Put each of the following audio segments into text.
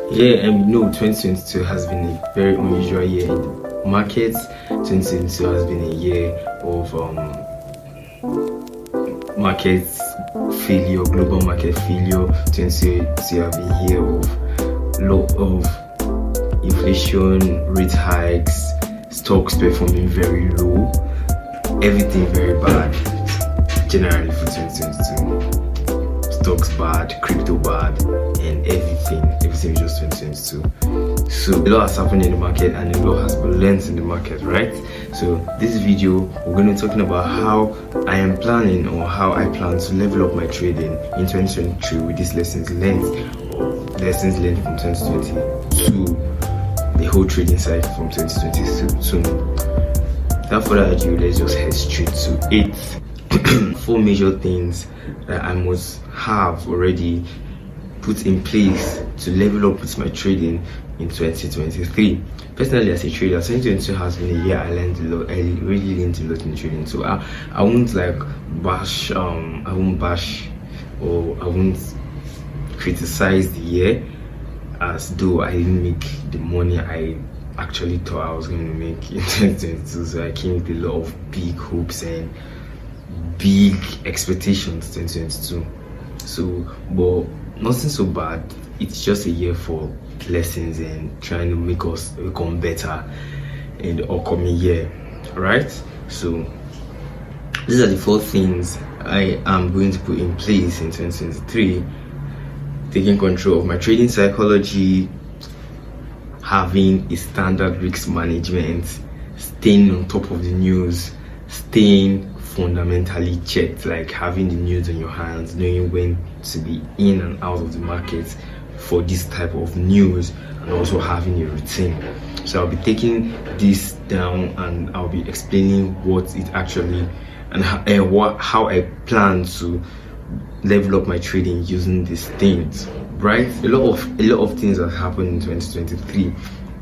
Yeah, and no, 2022 has been a very unusual year in the markets. 2022 has been a year of markets failure, global market failure. 2022 have been a year of low of inflation, rate hikes, stocks performing very low, everything very bad generally for 2022. Stocks bad, crypto bad, and everything is just 2022. So a lot has happened in the market and a lot has been learned in the market, right? So this video we're going to be talking about how I am planning, or how I plan to level up my trading in 2023 with these lessons learned from 2020 to the whole trading cycle from 2022. Without further ado, let's just head straight to it. 4 major things that I must have already put in place to level up with my trading in 2023. Personally, as a trader, 2022 has been a year I learned a lot. I really learned a lot in trading. So I won't like bash, I won't bash, or I won't criticize the year as though I didn't make the money I actually thought I was going to make in 2022. So I came with a lot of big hopes and big expectations 2022. So, but nothing so bad. It's just a year for lessons and trying to make us become better in the upcoming year, right? So these are the 4 things I am going to put in place in 2023. Taking control of my trading psychology, having a standard risk management, staying on top of the news, staying fundamentally checked, like having the news in your hands, knowing when to be in and out of the market for this type of news, and also having a routine. So I'll be taking this down and I'll be explaining what it actually and how I plan to level up my trading using these things, right? A lot of things have happened in 2023.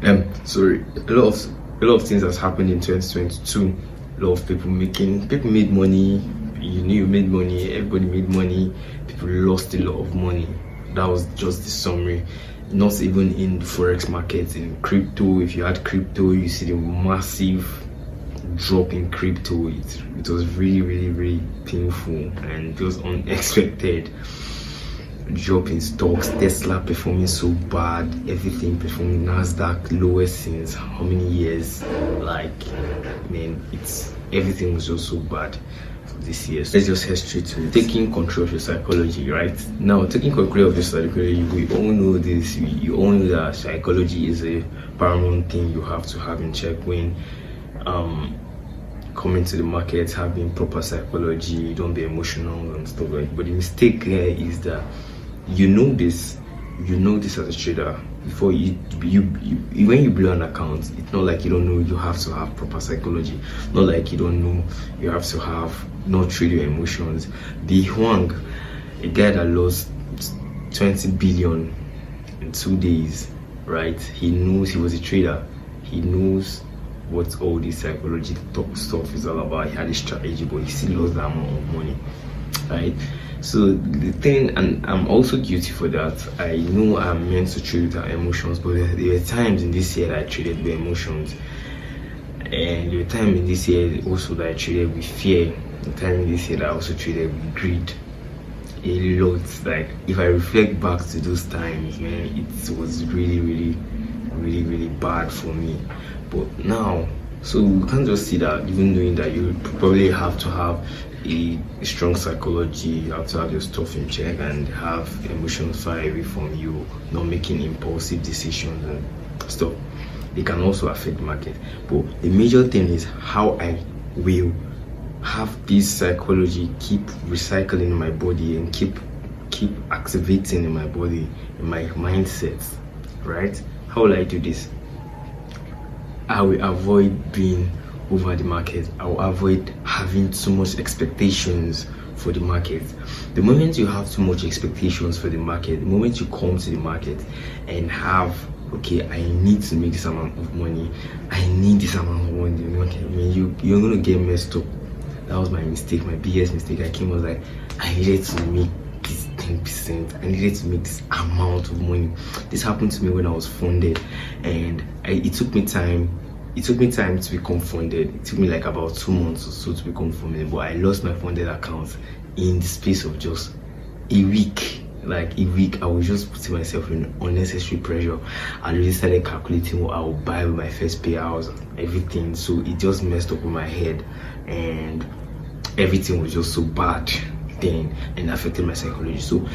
A lot of things has happened in 2022. A lot of people made money. You made money, everybody made money, people lost a lot of money. That was just the summary. Not even in the forex markets, in crypto. If you had crypto, you see the massive drop in crypto. It was really painful, and it was unexpected. Drop in stocks, Tesla performing so bad, everything performing, Nasdaq lowest since how many years? Like, man, everything was just so bad for this year. So let's just head straight to it. Taking control of your psychology, right? Now, taking control of your psychology, we all know this. You all know that psychology is a paramount thing you have to have in check when coming to the market. Having proper psychology, don't be emotional and stuff like that. But the mistake here is that you know this as a trader before when you blow an account. It's not like you don't know you have to have proper psychology, not like you don't know you have to not trade your emotions. The Huang, a guy that lost 20 billion in 2 days, right? He knows, he was a trader, he knows what all this psychology stuff is all about. He had a strategy, but he still lost that amount of money, right? So the thing, and I'm also guilty for that. I know I'm meant to trade with our emotions, but there were times in this year that I traded with emotions, and there were times in this year also that I traded with fear. The time in this year that I also traded with greed a lot. Like, if I reflect back to those times, man, it was really bad for me. But now, so we can't just see that, even knowing that you probably have to have a strong psychology, you have to have your stuff in check and have emotions far away from you, not making impulsive decisions and stuff. They can also affect the market. But the major thing is how I will have this psychology keep recycling in my body and keep activating in my body, in my mindset, right? How will I do this? I will avoid being over the market. I will avoid having too much expectations for the market. The moment you have too much expectations for the market, the moment you come to the market and have, okay, I need to make this amount of money, I need this amount of money, okay, I mean, you're gonna get messed up. That was my mistake, my biggest mistake. I was like, I needed to make this 10%. I needed to make this amount of money. This happened to me when I was funded, and it took me time. It took me time to become funded. It took me like about 2 months or so to become funded, but I lost my funded account in the space of just a week. Like a week, I was just putting myself in unnecessary pressure. I really started calculating what I would buy with my first payouts, everything. So it just messed up with my head, and everything was just so bad then, and affected my psychology. So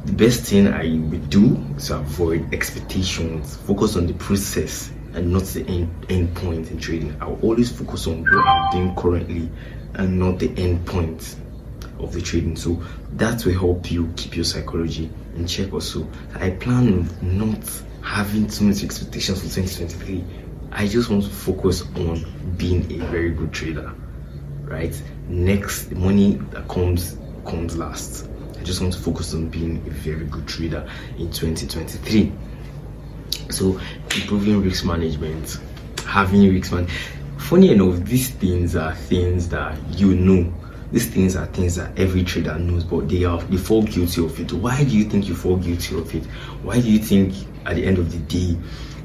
the best thing I would do is to avoid expectations, focus on the process and not the end point in trading. I'll always focus on what I'm doing currently and not the end point of the trading. So that will help you keep your psychology in check. Also, I plan on not having too much expectations for 2023. I just want to focus on being a very good trader, right? Next, the money that comes last. I just want to focus on being a very good trader in 2023. So improving risk management, having risk management. Funny enough, these things are things that you know. These things are things that every trader knows, but they fall guilty of it. Why do you think you fall guilty of it? Why do you think at the end of the day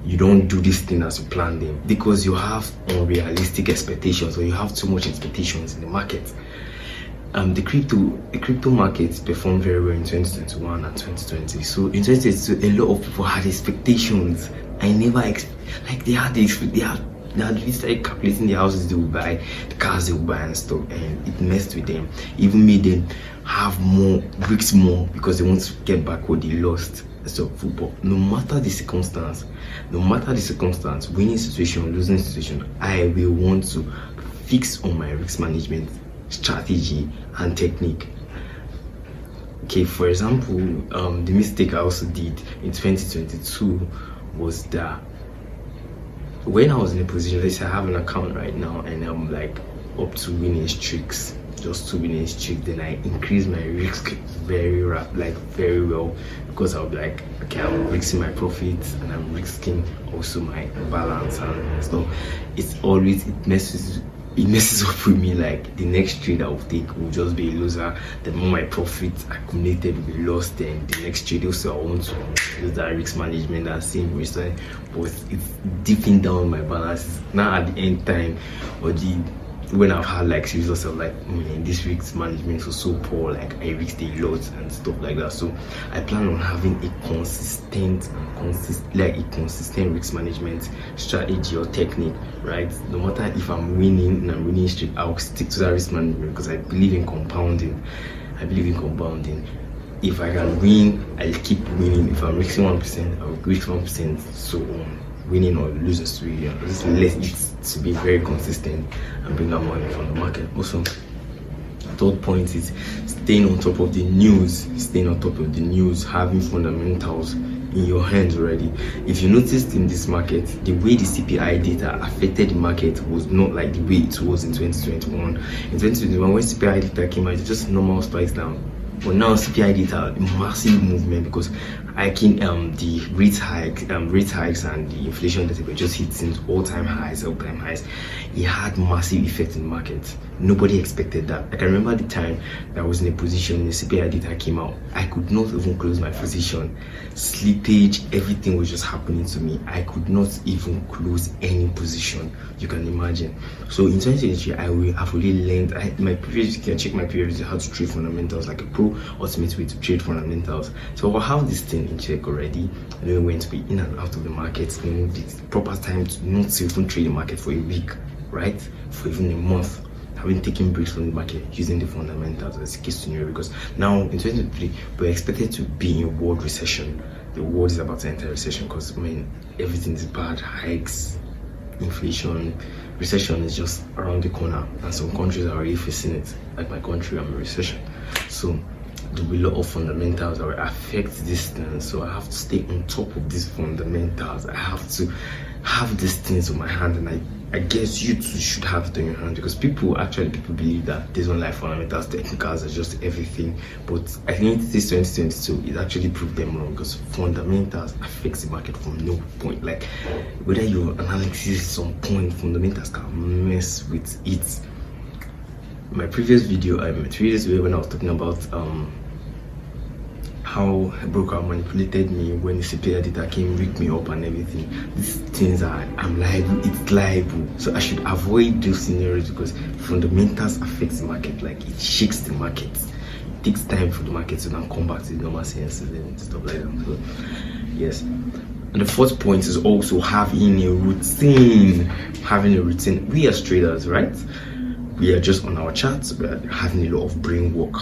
you don't do this thing as you plan them? Because you have unrealistic expectations, or you have too much expectations in the market. The crypto markets performed very well in 2021 and 2020. So in 2022, a lot of people had expectations. I never they really started calculating the houses they would buy, the cars they would buy and stuff, and it messed with them. Even made them have more risks because they want to get back what they lost. So football, no matter the circumstance, winning situation, losing situation, I will want to fix on my risk management strategy and technique. Okay, for example, the mistake I also did in 2022 was that when I was in a position, let's say I have an account right now and I'm like up to winning streaks, just 2 winning streaks, then I increase my risk very well, because I'll be like, okay, I'm risking my profits and I'm risking also my balance and stuff. It messes up with me. Like the next trade I will take will just be a loser. The more my profits accumulated will be lost, then the next trade also I want to use that risk management and same risk, but it's dipping down my balance. Now at the end time, or when I've had like series of stuff, like this risk management was so poor, like I risked a lot and stuff like that. So I plan on having a consistent risk management strategy or technique, right? No matter if I'm winning and I'm winning streak, I'll stick to that risk management because I believe in compounding. If I can win, I'll keep winning. If I'm risking 1%, I'll risk 1%, so on. Winning or losing streak, just let it to be very consistent and bring that money from the market. Also, third point is staying on top of the news, having fundamentals in your hands already. If you noticed in this market, the way the CPI data affected the market was not like the way it was in 2021. In 2021, when CPI data came out, it just normal spikes down. But now CPI data, massive movement, because the rate hikes and the inflation data were just hitting all-time highs. It had massive effect in the market. Nobody expected that. I can remember the time that I was in a position, the CPI data came out, I could not even close my position. Slippage, everything was just happening to me. I could not even close any position. You can imagine. So in 2023, I've really learned. You can check my previous video how to trade fundamentals, like a pro ultimate way to trade fundamentals. So I have this thing in check already. I know when to be in and out of the market, the proper time to not to even trade the market for a week, right? For even a month. I've been taking breaks from the market using the fundamentals as a case scenario, because now in 2023 we're expected to be in a world recession. The world is about to enter recession because everything is bad, hikes, inflation. Recession is just around the corner, and some countries are already facing it. Like my country, I'm in recession. So there'll be a lot of fundamentals that will affect this thing. So I have to stay on top of these fundamentals. I have to have these things on my hand, and I guess you too should have it on your hand, because people believe that these online fundamentals, technicals are just everything. But I think this 2022 it actually proved them wrong, because fundamentals affects the market from no point. Like whether your analysis is on point, fundamentals can mess with it. My previous video when I was talking about how a broker manipulated me when the CPI data came, rigged me up and everything. These things I'm liable, it's liable. So I should avoid those scenarios because fundamentals affects the market, like it shakes the market. It takes time for the market to now come back to the normal senses and stuff like that. So yes. And the fourth point is also having a routine. Having a routine. We as traders, right? We are just on our charts, we are having a lot of brain work,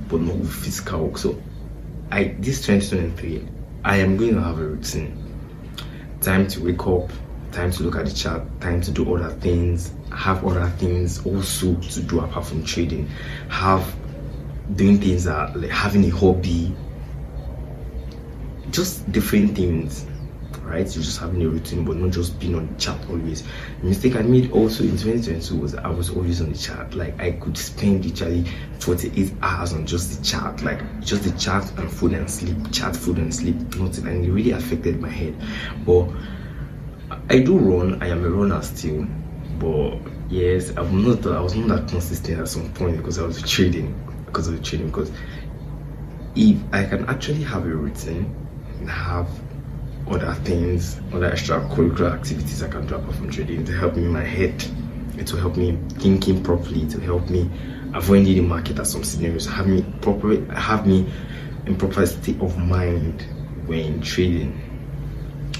but not physical work. So this 2023, I am going to have a routine. Time to wake up, time to look at the chart, time to do other things, have other things also to do apart from trading, doing things that like having a hobby, just different things, right? You're just having a routine, but not just being on the chart always. The mistake I made also in 2022 was I was always on the chart. Like I could spend literally 48 hours on just the chart, like just the chart and food and sleep, chart, food and sleep, nothing, and it really affected my head. But I do run. I am a runner still, but yes, I was not that consistent at some point because I was trading. Because if I can actually have a routine and have other things, other extracurricular activities I can do apart from trading to help me in my head, it will help me thinking properly, to help me avoiding the market at some scenarios, have me in proper state of mind when trading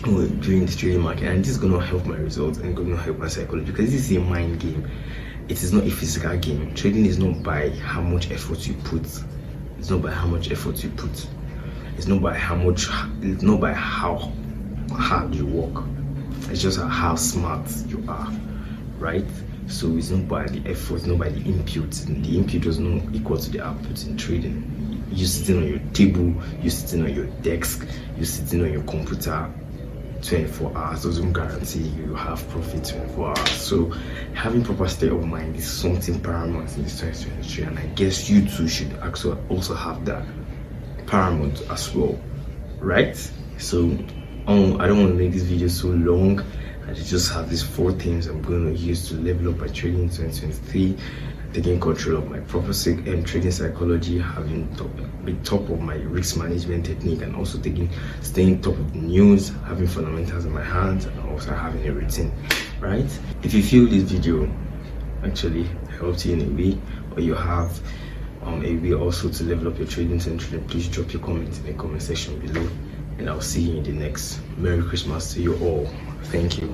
or during the trading market. And this is going to help my results and going to help my psychology because this is a mind game. It is not a physical game. Trading is not by how much effort you put. It's not by how much effort you put. It's not by how hard you work. It's just how smart you are, right? So it's not by the effort, it's not by the input. The input does not equal to the output in trading. You're sitting on your table, you're sitting on your desk, you're sitting on your computer 24 hours doesn't guarantee you have profit 24 hours. So having proper state of mind is something paramount in this 2023, and I guess you too should also have that paramount as well, right? So I don't want to make this video so long. I just have these 4 things I'm going to use to level up my trading in 2023. Taking control of my proper trading psychology, be top of my risk management technique, and also staying top of the news, having fundamentals in my hands, and also having a routine, right? If you feel this video actually helped you in a way, or you have a way also to level up your trading century, please drop your comment in the comment section below, and I'll see you in the next. Merry Christmas to you all. Thank you.